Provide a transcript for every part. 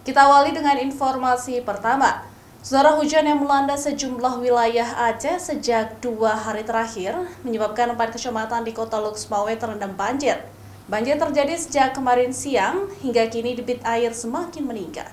Kita awali dengan informasi pertama. Saudara, hujan yang melanda sejumlah wilayah Aceh sejak 2 hari terakhir menyebabkan 4 kecamatan di Kota Luxmawe terendam banjir. Banjir terjadi sejak kemarin siang hingga kini debit air semakin meningkat.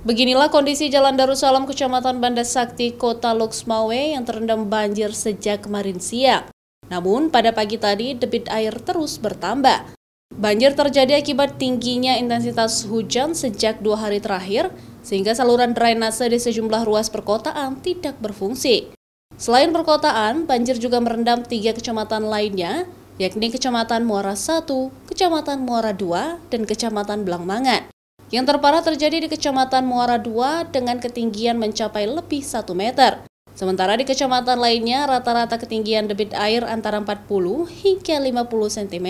Beginilah kondisi Jalan Darussalam Kecamatan Banda Sakti, Kota Luxmawe yang terendam banjir sejak kemarin siang. Namun pada pagi tadi debit air terus bertambah. Banjir terjadi akibat tingginya intensitas hujan sejak 2 hari terakhir, sehingga saluran drainase di sejumlah ruas perkotaan tidak berfungsi. Selain perkotaan, banjir juga merendam 3 kecamatan lainnya, yakni Kecamatan Muara 1, Kecamatan Muara 2, dan Kecamatan Blangmangan. Yang terparah terjadi di Kecamatan Muara 2 dengan ketinggian mencapai lebih 1 meter. Sementara di kecamatan lainnya rata-rata ketinggian debit air antara 40 hingga 50 cm.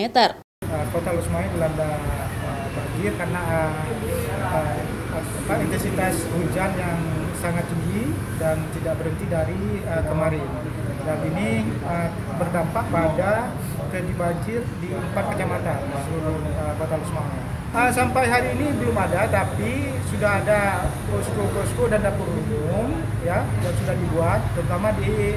Kota Luxmawe dilanda banjir karena intensitas hujan yang sangat tinggi dan tidak berhenti dari kemarin. Dan ini berdampak pada terjadi banjir di 4 kecamatan seluruh Kota Luxmawe. Sampai hari ini belum ada, tapi sudah ada posko-posko dan dapur umum ya yang sudah dibuat, terutama di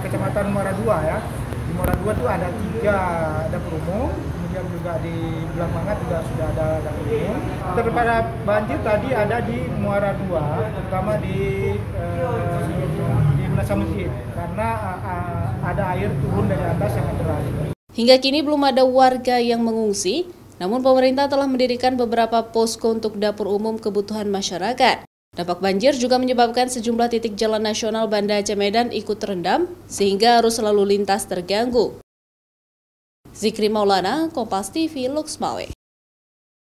Kecamatan Muara 2 ya. Di Muara 2 itu ada 3 dapur umum. Kemudian juga di Blangmangan juga sudah ada dapur umum. Terpada banjir tadi ada di Muara 2, terutama di Menasa Masjid, karena ada air turun dari atas sangat deras. Hingga kini belum ada warga yang mengungsi, namun pemerintah telah mendirikan beberapa posko untuk dapur umum kebutuhan masyarakat. Dampak banjir juga menyebabkan sejumlah titik jalan nasional Banda Aceh Medan ikut terendam, sehingga arus lalu lintas terganggu. Zikri Maulana, Kompas TV, Luxmawe.